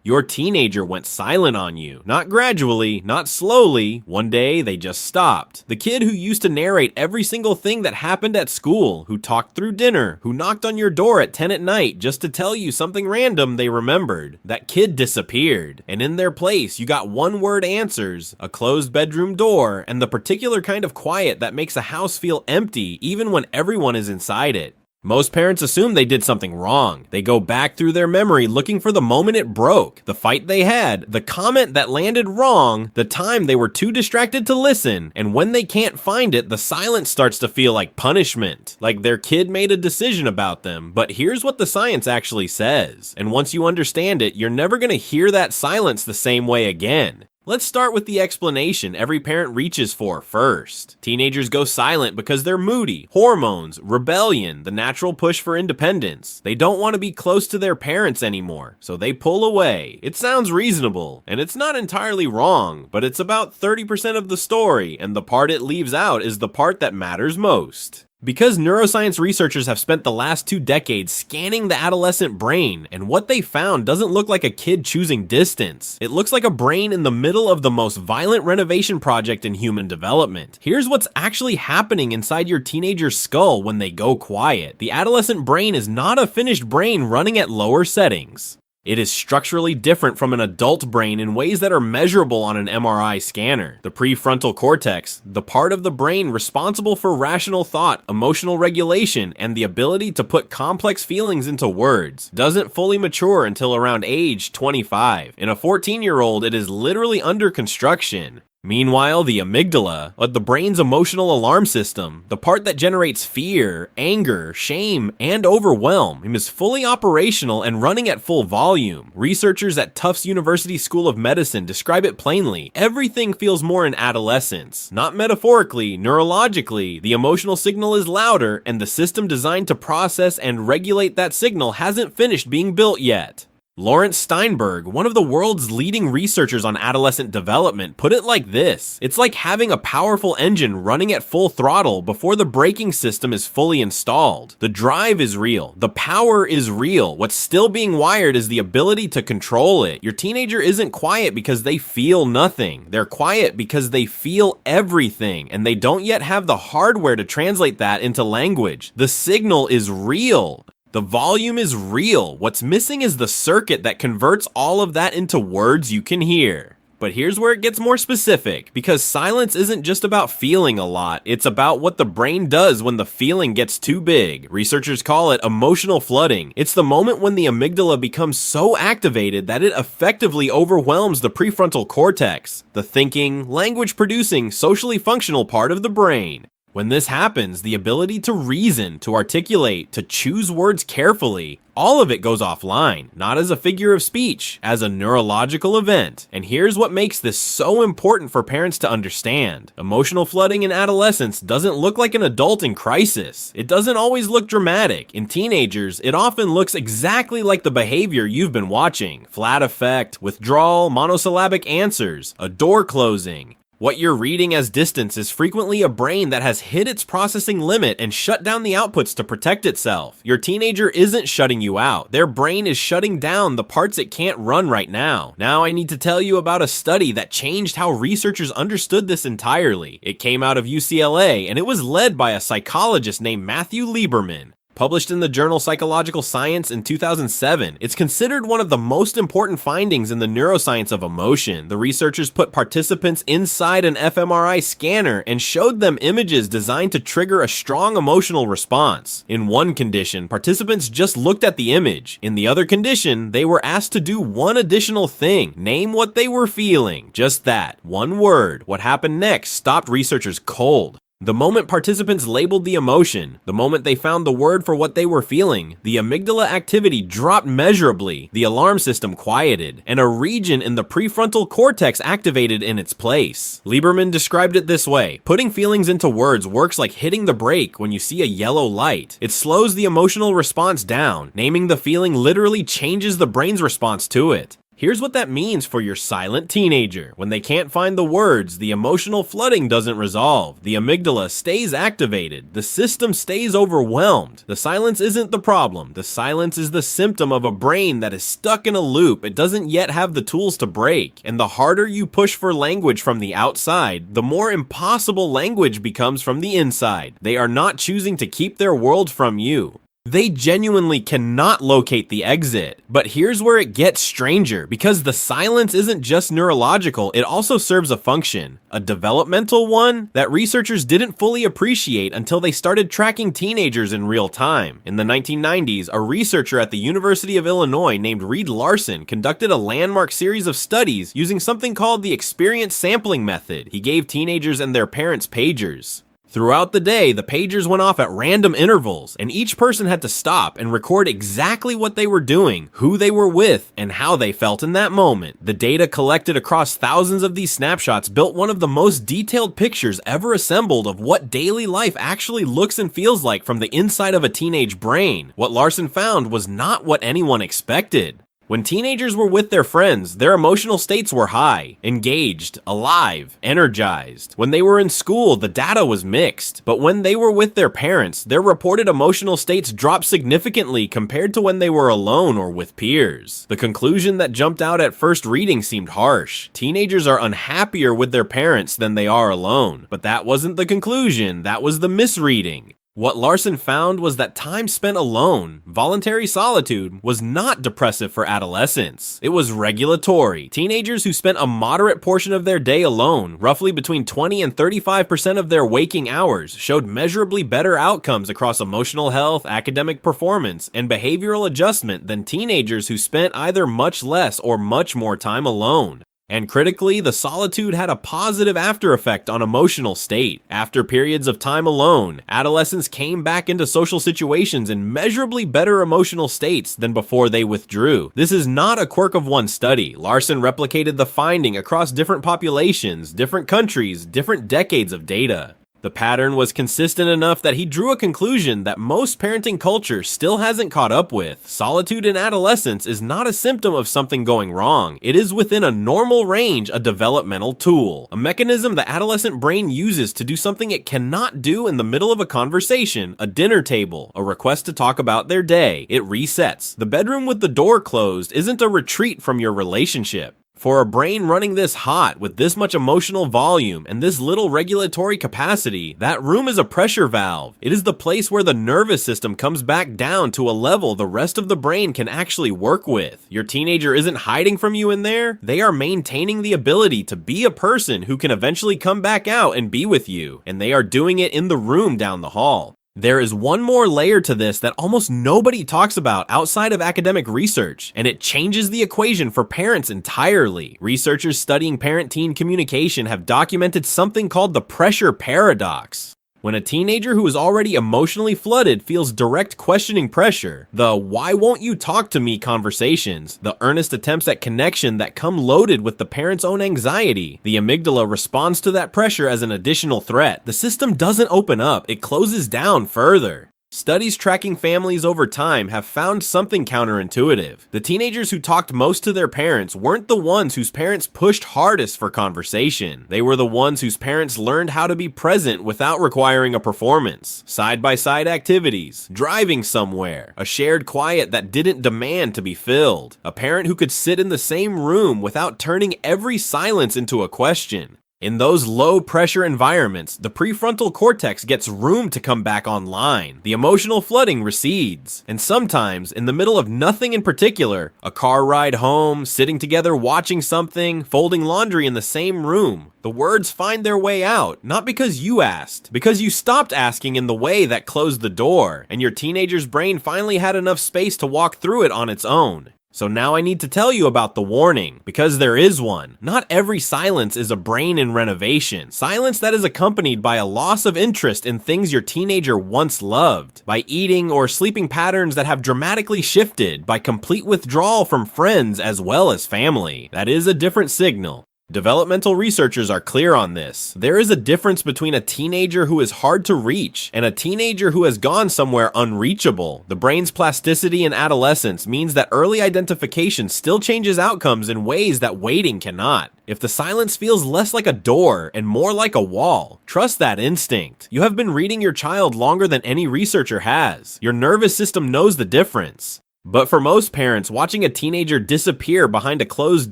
Your teenager went silent on you. Not gradually, not slowly. One day, they just stopped. The kid who used to narrate every single thing that happened at school, who talked through dinner, who knocked on your door at 10 at night just to tell you something random they remembered. That kid disappeared. And in their place, you got one-word answers, a closed bedroom door, and the particular kind of quiet that makes a house feel empty even when everyone is inside it. Most parents assume they did something wrong. They go back through their memory looking for the moment it broke, the fight they had, the comment that landed wrong, the time they were too distracted to listen, and when they can't find it, the silence starts to feel like punishment, like their kid made a decision about them. But here's what the science actually says, and once you understand it, you're never gonna hear that silence the same way again. Let's start with the explanation every parent reaches for first. Teenagers go silent because they're moody, hormones, rebellion, the natural push for independence. They don't want to be close to their parents anymore, so they pull away. It sounds reasonable, and it's not entirely wrong, but it's about 30% of the story, and the part it leaves out is the part that matters most. Because neuroscience researchers have spent the last 2 decades scanning the adolescent brain, and what they found doesn't look like a kid choosing distance. It looks like a brain in the middle of the most violent renovation project in human development. Here's what's actually happening inside your teenager's skull when they go quiet. The adolescent brain is not a finished brain running at lower settings. It is structurally different from an adult brain in ways that are measurable on an MRI scanner. The prefrontal cortex, the part of the brain responsible for rational thought, emotional regulation, and the ability to put complex feelings into words, doesn't fully mature until around age 25. In a 14-year-old, it is literally under construction. Meanwhile, the amygdala, the brain's emotional alarm system, the part that generates fear, anger, shame, and overwhelm, is fully operational and running at full volume. Researchers at Tufts University School of Medicine describe it plainly. Everything feels more in adolescence. Not metaphorically, neurologically, the emotional signal is louder, and the system designed to process and regulate that signal hasn't finished being built yet. Laurence Steinberg, one of the world's leading researchers on adolescent development, put it like this: it's like having a powerful engine running at full throttle before the braking system is fully installed. The drive is real. The power is real. What's still being wired is the ability to control it. Your teenager isn't quiet because they feel nothing. They're quiet because they feel everything, and they don't yet have the hardware to translate that into language. The signal is real. The volume is real. What's missing is the circuit that converts all of that into words you can hear. But here's where it gets more specific, because silence isn't just about feeling a lot, it's about what the brain does when the feeling gets too big. Researchers call it emotional flooding. It's the moment when the amygdala becomes so activated that it effectively overwhelms the prefrontal cortex, the thinking, language-producing, socially functional part of the brain. When this happens, the ability to reason, to articulate, to choose words carefully, all of it goes offline, not as a figure of speech, as a neurological event. And here's what makes this so important for parents to understand. Emotional flooding in adolescence doesn't look like an adult in crisis. It doesn't always look dramatic. In teenagers, it often looks exactly like the behavior you've been watching. Flat affect, withdrawal, monosyllabic answers, a door closing. What you're reading as distance is frequently a brain that has hit its processing limit and shut down the outputs to protect itself. Your teenager isn't shutting you out. Their brain is shutting down the parts it can't run right now. Now I need to tell you about a study that changed how researchers understood this entirely. It came out of UCLA, and it was led by a psychologist named Matthew Lieberman. Published in the journal Psychological Science in 2007, it's considered one of the most important findings in the neuroscience of emotion. The researchers put participants inside an fMRI scanner and showed them images designed to trigger a strong emotional response. In one condition, participants just looked at the image. In the other condition, they were asked to do one additional thing: name what they were feeling. Just that, one word. What happened next stopped researchers cold. The moment participants labeled the emotion, the moment they found the word for what they were feeling, the amygdala activity dropped measurably, the alarm system quieted, and a region in the prefrontal cortex activated in its place. Lieberman described it this way: putting feelings into words works like hitting the brake when you see a yellow light. It slows the emotional response down. Naming the feeling literally changes the brain's response to it. Here's what that means for your silent teenager. When they can't find the words, the emotional flooding doesn't resolve. The amygdala stays activated. The system stays overwhelmed. The silence isn't the problem. The silence is the symptom of a brain that is stuck in a loop it doesn't yet have the tools to break. And the harder you push for language from the outside, the more impossible language becomes from the inside. They are not choosing to keep their world from you. They genuinely cannot locate the exit. But here's where it gets stranger, because the silence isn't just neurological, it also serves a function, a developmental one that researchers didn't fully appreciate until they started tracking teenagers in real time. In the 1990s, a researcher at the University of Illinois named Reed Larson conducted a landmark series of studies using something called the experience sampling method. He gave teenagers and their parents pagers. Throughout the day, the pagers went off at random intervals, and each person had to stop and record exactly what they were doing, who they were with, and how they felt in that moment. The data collected across thousands of these snapshots built one of the most detailed pictures ever assembled of what daily life actually looks and feels like from the inside of a teenage brain. What Larson found was not what anyone expected. When teenagers were with their friends, their emotional states were high, engaged, alive, energized. When they were in school, the data was mixed. But when they were with their parents, their reported emotional states dropped significantly compared to when they were alone or with peers. The conclusion that jumped out at first reading seemed harsh. Teenagers are unhappier with their parents than they are alone. But that wasn't the conclusion, that was the misreading. What Larson found was that time spent alone, voluntary solitude, was not depressive for adolescents. It was regulatory. Teenagers who spent a moderate portion of their day alone, roughly between 20 and 35% of their waking hours, showed measurably better outcomes across emotional health, academic performance, and behavioral adjustment than teenagers who spent either much less or much more time alone. And critically, the solitude had a positive after effect on emotional state. After periods of time alone, adolescents came back into social situations in measurably better emotional states than before they withdrew. This is not a quirk of one study. Larson replicated the finding across different populations, different countries, different decades of data. The pattern was consistent enough that he drew a conclusion that most parenting culture still hasn't caught up with. Solitude in adolescence is not a symptom of something going wrong. It is within a normal range a developmental tool, a mechanism the adolescent brain uses to do something it cannot do in the middle of a conversation, a dinner table, a request to talk about their day. It resets. The bedroom with the door closed isn't a retreat from your relationship. For a brain running this hot with this much emotional volume and this little regulatory capacity, that room is a pressure valve. It is the place where the nervous system comes back down to a level the rest of the brain can actually work with. Your teenager isn't hiding from you in there. They are maintaining the ability to be a person who can eventually come back out and be with you, and they are doing it in the room down the hall. There is one more layer to this that almost nobody talks about outside of academic research, and it changes the equation for parents entirely. Researchers studying parent-teen communication have documented something called the pressure paradox. When a teenager who is already emotionally flooded feels direct questioning pressure, the "why won't you talk to me" conversations, the earnest attempts at connection that come loaded with the parent's own anxiety, the amygdala responds to that pressure as an additional threat. The system doesn't open up, it closes down further. Studies tracking families over time have found something counterintuitive. The teenagers who talked most to their parents weren't the ones whose parents pushed hardest for conversation. They were the ones whose parents learned how to be present without requiring a performance. Side-by-side activities, driving somewhere, a shared quiet that didn't demand to be filled, a parent who could sit in the same room without turning every silence into a question. In those low-pressure environments, the prefrontal cortex gets room to come back online. The emotional flooding recedes. And sometimes, in the middle of nothing in particular, a car ride home, sitting together watching something, folding laundry in the same room, the words find their way out, not because you asked, because you stopped asking in the way that closed the door, and your teenager's brain finally had enough space to walk through it on its own. So now I need to tell you about the warning, because there is one. Not every silence is a brain in renovation. Silence that is accompanied by a loss of interest in things your teenager once loved, by eating or sleeping patterns that have dramatically shifted, by complete withdrawal from friends as well as family. That is a different signal. Developmental researchers are clear on this. There is a difference between a teenager who is hard to reach and a teenager who has gone somewhere unreachable. The brain's plasticity in adolescence means that early identification still changes outcomes in ways that waiting cannot. If the silence feels less like a door and more like a wall, trust that instinct. You have been reading your child longer than any researcher has. Your nervous system knows the difference. But for most parents, watching a teenager disappear behind a closed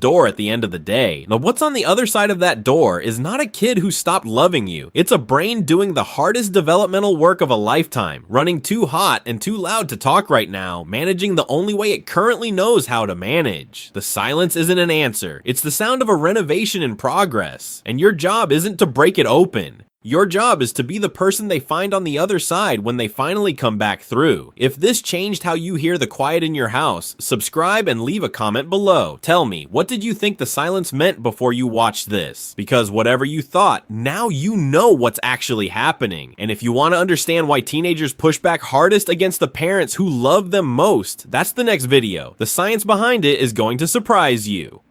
door at the end of the day, now what's on the other side of that door is not a kid who stopped loving you. It's a brain doing the hardest developmental work of a lifetime, running too hot and too loud to talk right now, managing the only way it currently knows how to manage. The silence isn't an answer. It's the sound of a renovation in progress. And your job isn't to break it open. Your job is to be the person they find on the other side when they finally come back through. If this changed how you hear the quiet in your house, subscribe and leave a comment below. Tell me, what did you think the silence meant before you watched this? Because whatever you thought, now you know what's actually happening. And if you want to understand why teenagers push back hardest against the parents who love them most, that's the next video. The science behind it is going to surprise you.